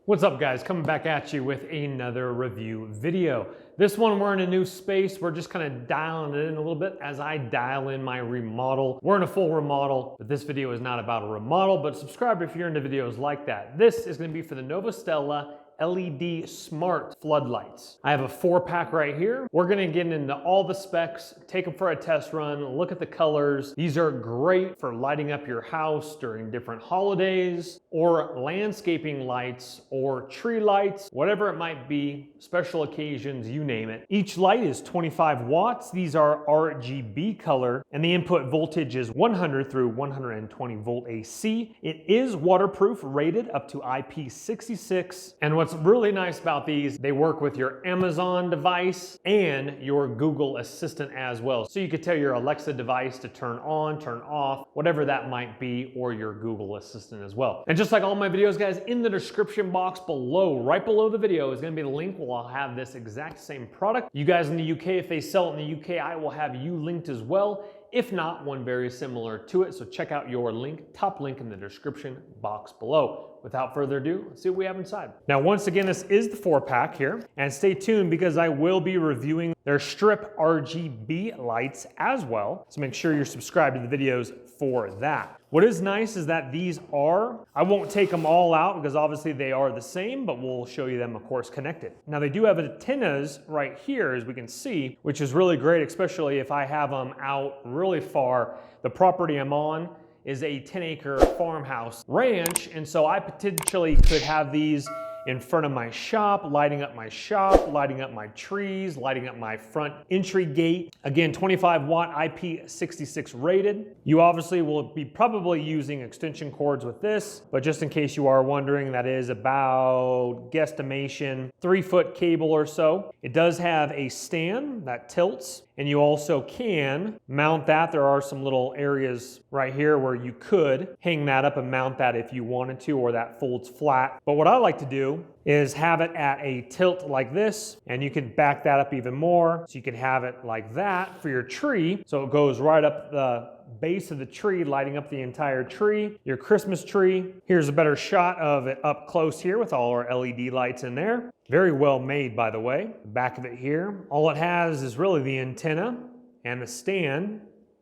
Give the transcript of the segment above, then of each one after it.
What's up guys, coming back at you with another review video. This one we're in a new space. We're just kind of dialing it in a little bit as I dial in my remodel. We're in a full remodel, but this video is not about a remodel, but subscribe if you're into videos like that. This is going to be for the Novostella LED smart floodlights. I have a 4-pack right here. We're gonna get into all the specs, take them for a test run, look at the colors. These are great for lighting up your house during different holidays or landscaping lights or tree lights, whatever it might be, special occasions, you name it. Each light is 25 watts. These are RGB color and the input voltage is 100 through 120 volt AC. It is waterproof, rated up to IP66. And what's really nice about these, they work with your Amazon device and your Google Assistant as well. So you could tell your Alexa device to turn on, turn off, whatever that might be, or your Google Assistant as well. And just like all my videos, guys, in the description box below, right below the video, is gonna be the link where I'll have this exact same product. You guys in the UK, if they sell it in the UK, I will have you linked as well. If not, one very similar to it. So check out your link, top link in the description box below. Without further ado, let's see what we have inside. Now, once again, this is the 4-pack here, and stay tuned because I will be reviewing their strip RGB lights as well. So make sure you're subscribed to the videos for that. What is nice is that these are, I won't take them all out because obviously they are the same, but we'll show you them, of course, connected. Now they do have antennas right here, as we can see, which is really great, especially if I have them out really far. The property I'm on is a 10-acre farmhouse ranch, and so I potentially could have these in front of my shop, lighting up my trees, lighting up my front entry gate. Again, 25 watt IP66 rated. You obviously will be probably using extension cords with this, but just in case you are wondering, that is about, guesstimation, 3-foot cable or so. It does have a stand that tilts, and you also can mount that. There are some little areas right here where you could hang that up and mount that if you wanted to, or that folds flat. But what I like to do is have it at a tilt like this, and you can back that up even more. So you can have it like that for your tree. So it goes right up the base of the tree, lighting up the entire tree, your Christmas tree. Here's a better shot of it up close here with all our LED lights in there. Very well made, by the way. The back of it here, all it has is really the antenna and the stand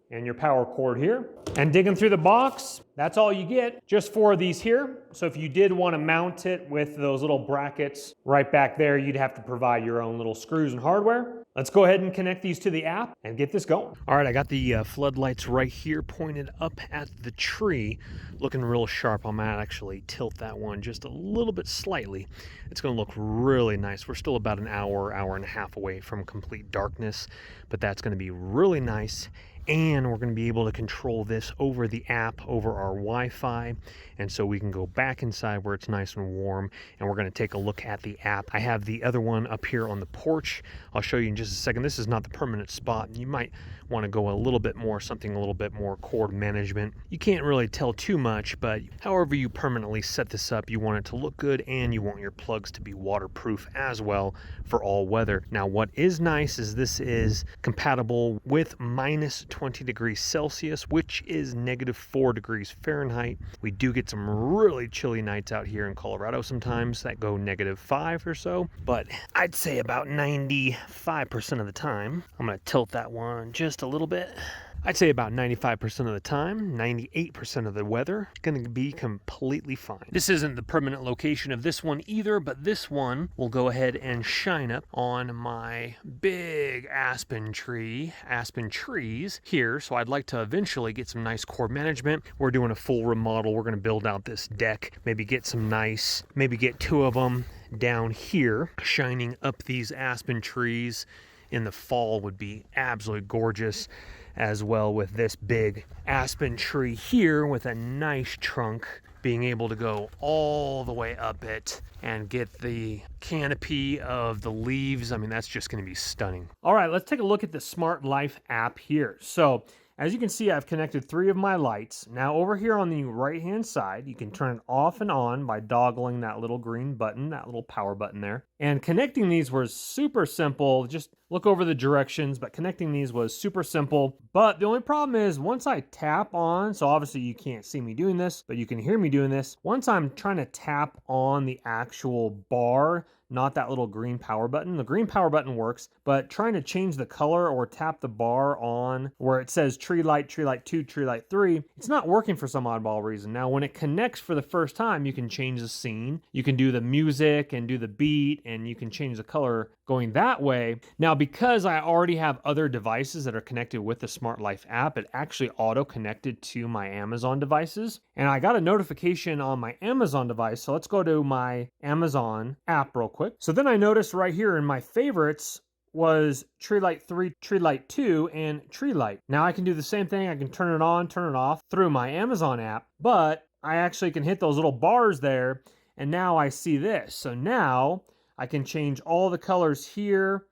and your power cord here. And digging through the box, that's all you get just for these here. So if you did want to mount it with those little brackets right back there, you'd have to provide your own little screws and hardware. Let's go ahead and connect these to the app and get this going. All right, I got the floodlights right here pointed up at the tree, looking real sharp. I might actually tilt that one just a little bit slightly. It's gonna look really nice. We're still about an hour and a half away from complete darkness, but that's gonna be really nice. And we're going to be able to control this over the app, over our Wi-Fi. And so we can go back inside where it's nice and warm, and we're going to take a look at the app. I have the other one up here on the porch. I'll show you in just a second. This is not the permanent spot. You might want to go a little bit more, something a little bit more cord management. You can't really tell too much, but however you permanently set this up, you want it to look good, and you want your plugs to be waterproof as well for all weather. Now, what is nice is this is compatible with minus 20 degrees Celsius, which is -4 degrees Fahrenheit. We do get some really chilly nights out here in Colorado sometimes that go -5 or so, but I'd say about 95% of the time. I'm going to tilt that one just a little bit. I'd say about 95% of the time, 98% of the weather, it's going to be completely fine. This isn't the permanent location of this one either, but this one will go ahead and shine up on my big aspen trees here. So I'd like to eventually get some nice cord management. We're doing a full remodel. We're going to build out this deck, maybe get 2 of them down here, shining up these aspen trees in the fall would be absolutely gorgeous, as well with this big aspen tree here with a nice trunk being able to go all the way up it and get the canopy of the leaves. I mean, that's just going to be stunning. All right, let's take a look at the Smart Life app here. So as you can see, I've connected 3 of my lights. Now over here on the right-hand side, you can turn it off and on by toggling that little green button, that little power button there. And connecting these was super simple. Just look over the directions, but connecting these was super simple. But the only problem is once I tap on, so obviously you can't see me doing this, but you can hear me doing this. Once I'm trying to tap on the actual bar, not that little green power button. The green power button works, but trying to change the color or tap the bar on where it says tree light 2, tree light 3, it's not working for some oddball reason. Now, when it connects for the first time, you can change the scene. You can do the music and do the beat, and you can change the color going that way. Now, because I already have other devices that are connected with the Smart Life app, it actually auto-connected to my Amazon devices. And I got a notification on my Amazon device. So let's go to my Amazon app real quick. So then I noticed right here in my favorites was tree light 3, tree light 2, and tree light. Now I can do the same thing. I can turn it on, turn it off through my Amazon app, but I actually can hit those little bars there, and now I see this. So now I can change all the colors here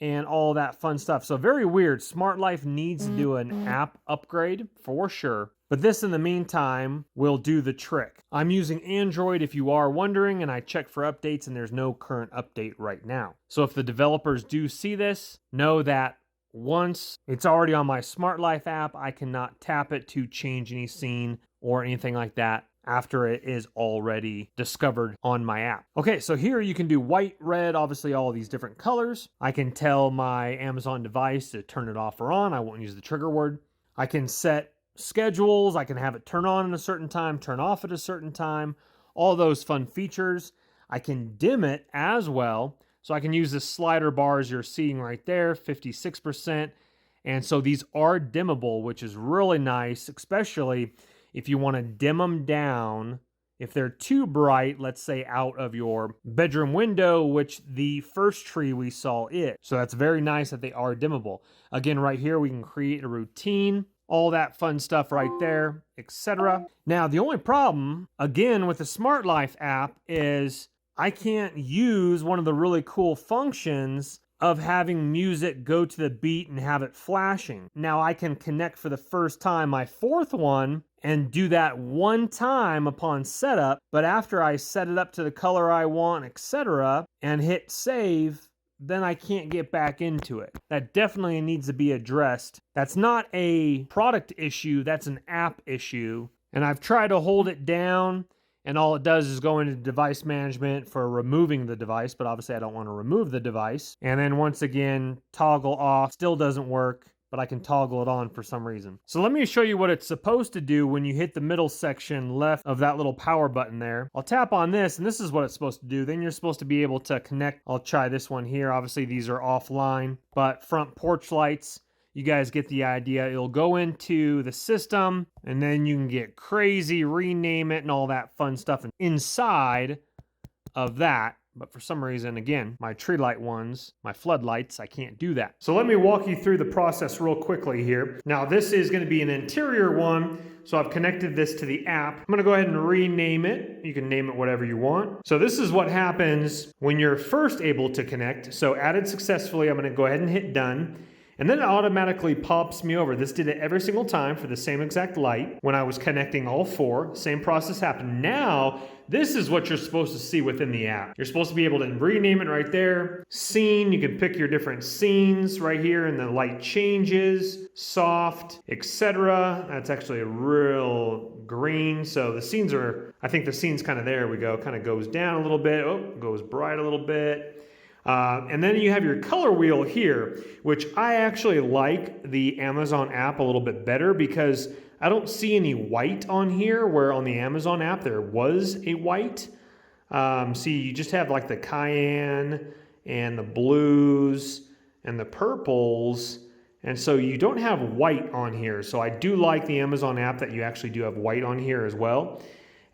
and all that fun stuff. So very weird. Smart Life needs to do an app upgrade for sure. But this, in the meantime, will do the trick. I'm using Android if you are wondering, and I check for updates, and there's no current update right now. So if the developers do see this, know that once it's already on my Smart Life app, I cannot tap it to change any scene or anything like that after it is already discovered on my app. Okay, so here you can do white, red, obviously all these different colors. I can tell my Amazon device to turn it off or on. I won't use the trigger word. I can set schedules. I can have it turn on at a certain time, turn off at a certain time, all those fun features. I can dim it as well. So I can use the slider bars you're seeing right there, 56%. And so these are dimmable, which is really nice, especially if you want to dim them down. If they're too bright, let's say out of your bedroom window, which the first tree we saw is. So that's very nice that they are dimmable. Again, right here, we can create a routine, all that fun stuff right there, etc. Now, the only problem, again, with the Smart Life app is I can't use one of the really cool functions of having music go to the beat and have it flashing. Now, I can connect for the first time my 4th one and do that one time upon setup, but after I set it up to the color I want, etc., and hit save, then I can't get back into it. That definitely needs to be addressed. That's not a product issue, that's an app issue. And I've tried to hold it down, and all it does is go into device management for removing the device, but obviously I don't want to remove the device. And then once again, toggle off, still doesn't work, but I can toggle it on for some reason. So let me show you what it's supposed to do when you hit the middle section left of that little power button there. I'll tap on this, and this is what it's supposed to do. Then you're supposed to be able to connect. I'll try this one here. Obviously, these are offline, but front porch lights, you guys get the idea. It'll go into the system, and then you can get crazy, rename it, and all that fun stuff inside of that. But for some reason, again, my tree light ones, my floodlights, I can't do that. So let me walk you through the process real quickly here. Now, this is going to be an interior one, so I've connected this to the app. I'm going to go ahead and rename it. You can name it whatever you want. So this is what happens when you're first able to connect. So added successfully, I'm going to go ahead and hit done. And then it automatically pops me over. This did it every single time for the same exact light when I was connecting all 4. Same process happened. Now, this is what you're supposed to see within the app. You're supposed to be able to rename it right there. Scene, you can pick your different scenes right here, and the light changes, soft, etc. That's actually a real green. So the scenes are, I think the scene's kind of there we go, kind of goes down a little bit. Oh, goes bright a little bit. And then you have your color wheel here, which I actually like the Amazon app a little bit better because I don't see any white on here, where on the Amazon app there was a white. See, you just have like the cayenne and the blues and the purples, and so you don't have white on here. So I do like the Amazon app that you actually do have white on here as well.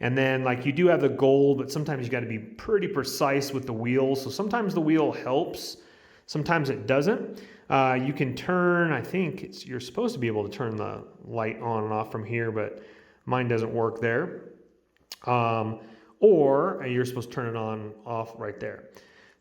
And then like you do have the gold, but sometimes you got to be pretty precise with the wheel. So sometimes the wheel helps, sometimes it doesn't. You can turn, I think you're supposed to be able to turn the light on and off from here, but mine doesn't work there. Or you're supposed to turn it on, off right there.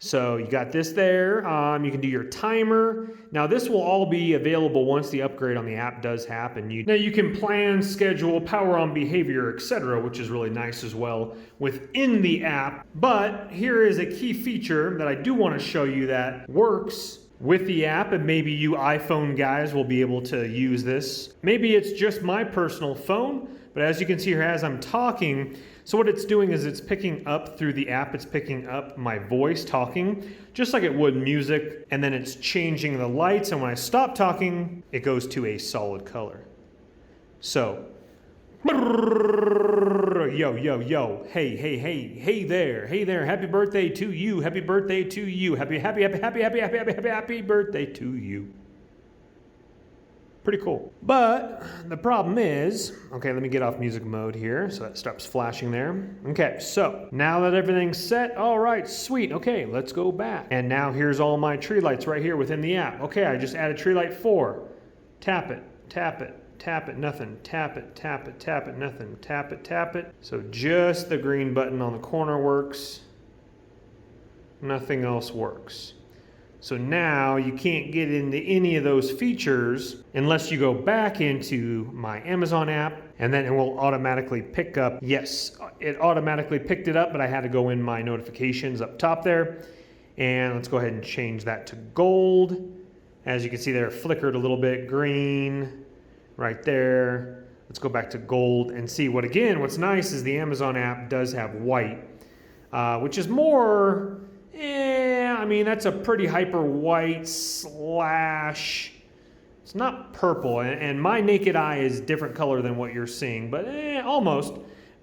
So you got this there. You can do your timer. Now this will all be available once the upgrade on the app does happen. Now you can plan, schedule, power on behavior, etc., which is really nice as well within the app. But here is a key feature that I do want to show you that works with the app, and maybe you iPhone guys will be able to use this. Maybe it's just my personal phone, but as you can see here as I'm talking, so what it's doing is it's picking up through the app, it's picking up my voice talking, just like it would music, and then it's changing the lights, and when I stop talking, it goes to a solid color. So, yo, yo, yo, hey there, happy birthday to you, happy birthday to you, happy birthday to you. Pretty cool. But the problem is, okay, let me get off music mode here so that stops flashing there. Okay, so now that everything's set, all right, sweet. Okay, let's go back. And now here's all my tree lights right here within the app. Okay, I just added tree light 4. Tap it, tap it, tap it, nothing. Tap it, tap it, tap it, nothing. Tap it, tap it. So just the green button on the corner works. Nothing else works. So now you can't get into any of those features unless you go back into my Amazon app, and then it will automatically pick up. Yes, it automatically picked it up, but I had to go in my notifications up top there. And let's go ahead and change that to gold. As you can see there, it flickered a little bit, green right there. Let's go back to gold and see what's nice is the Amazon app does have white, which is more, I mean, that's a pretty hyper white slash, it's not purple, and my naked eye is different color than what you're seeing, but almost,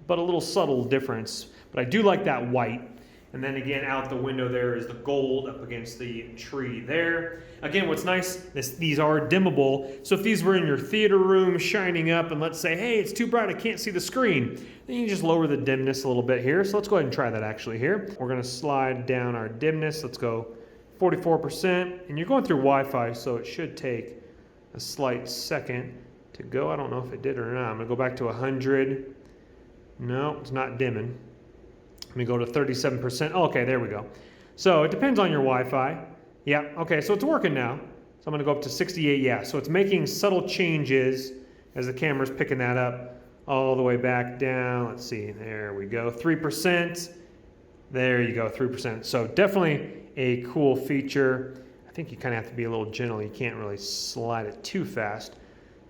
but a little subtle difference. But I do like that white. And then again, out the window there is the gold up against the tree there. Again, what's nice, these are dimmable. So if these were in your theater room shining up and let's say, hey, it's too bright, I can't see the screen, then you can just lower the dimness a little bit here. So let's go ahead and try that actually here. We're gonna slide down our dimness. Let's go 44%. And you're going through Wi-Fi, so it should take a slight second to go. I don't know if it did or not. I'm gonna go back to 100. No, it's not dimming. Let me go to 37%. Oh, okay, there we go. So it depends on your Wi-Fi. Yeah, okay, so it's working now. So I'm gonna go up to 68, yeah. So it's making subtle changes as the camera's picking that up all the way back down. Let's see, there we go, 3%. There you go, 3%. So definitely a cool feature. I think you kind of have to be a little gentle. You can't really slide it too fast.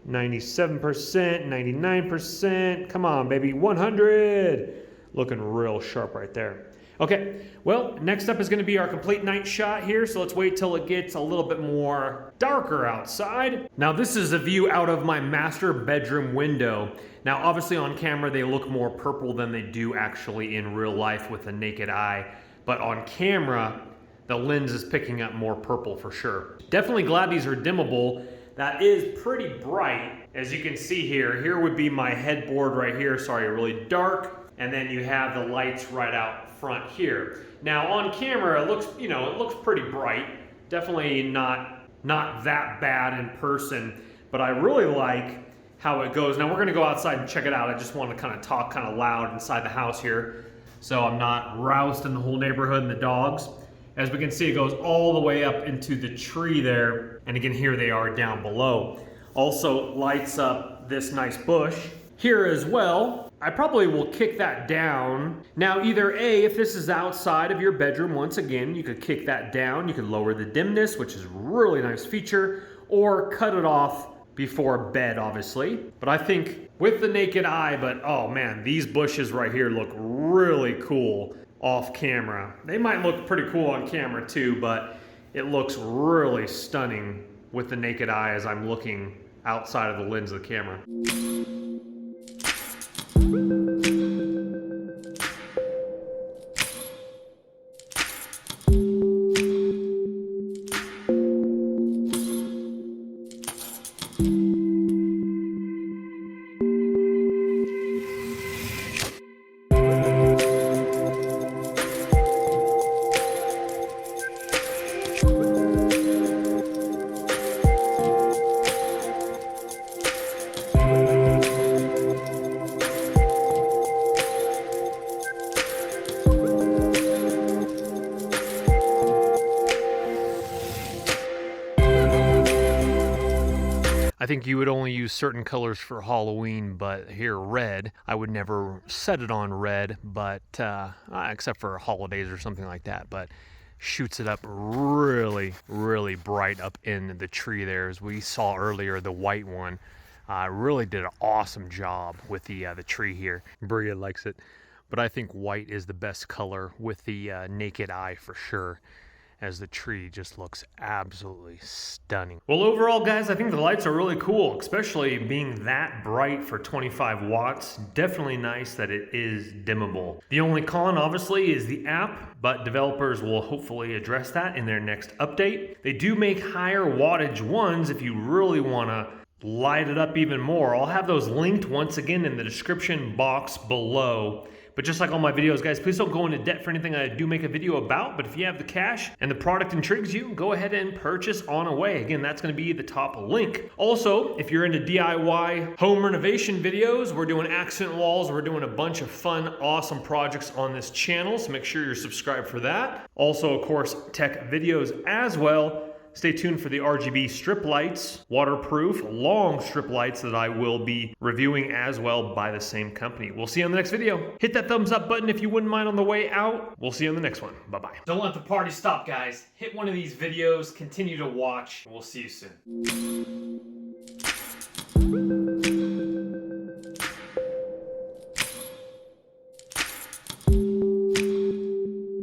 97%, 99%, come on, baby, 100. Looking real sharp right there. Okay, well, next up is gonna be our complete night shot here, so let's wait till it gets a little bit more darker outside. Now this is a view out of my master bedroom window. Now obviously on camera they look more purple than they do actually in real life with the naked eye, but on camera the lens is picking up more purple for sure. Definitely glad these are dimmable. That is pretty bright. As you can see here, here would be my headboard right here, sorry, really dark. And then you have the lights right out front here. Now on camera, it looks, it looks pretty bright. Definitely not that bad in person, but I really like how it goes. Now we're gonna go outside and check it out. I just want to kind of talk kind of loud inside the house here, so I'm not rousing the whole neighborhood and the dogs. As we can see, it goes all the way up into the tree there. And again, here they are down below. Also lights up this nice bush here as well. I probably will kick that down. Now either A, if this is outside of your bedroom, once again, you could kick that down. You could lower the dimness, which is a really nice feature, or cut it off before bed, obviously. But I think with the naked eye, but oh man, these bushes right here look really cool off camera. They might look pretty cool on camera too, but it looks really stunning with the naked eye as I'm looking outside of the lens of the camera. think you would only use certain colors for Halloween, but here red, I would never set it on red, but except for holidays or something like that, but shoots it up really, really bright up in the tree there. As we saw earlier, the white one really did an awesome job with the tree here. Bria likes it, but I think white is the best color with the naked eye for sure, as the tree just looks absolutely stunning. Well, overall, guys, I think the lights are really cool, especially being that bright for 25 watts. Definitely nice that it is dimmable. The only con, obviously, is the app, but developers will hopefully address that in their next update. They do make higher wattage ones if you really want to light it up even more. I'll have those linked once again in the description box below. But just like all my videos, guys, please don't go into debt for anything I do make a video about. But if you have the cash and the product intrigues you, go ahead and purchase on away. Again, that's going to be the top link. Also, if you're into DIY home renovation videos, we're doing accent walls. We're doing a bunch of fun, awesome projects on this channel. So make sure you're subscribed for that. Also, of course, tech videos as well. Stay tuned for the RGB strip lights, waterproof, long strip lights that I will be reviewing as well by the same company. We'll see you on the next video. Hit that thumbs up button if you wouldn't mind on the way out. We'll see you on the next one. Bye-bye. Don't let the party stop, guys. Hit one of these videos, continue to watch, and we'll see you soon.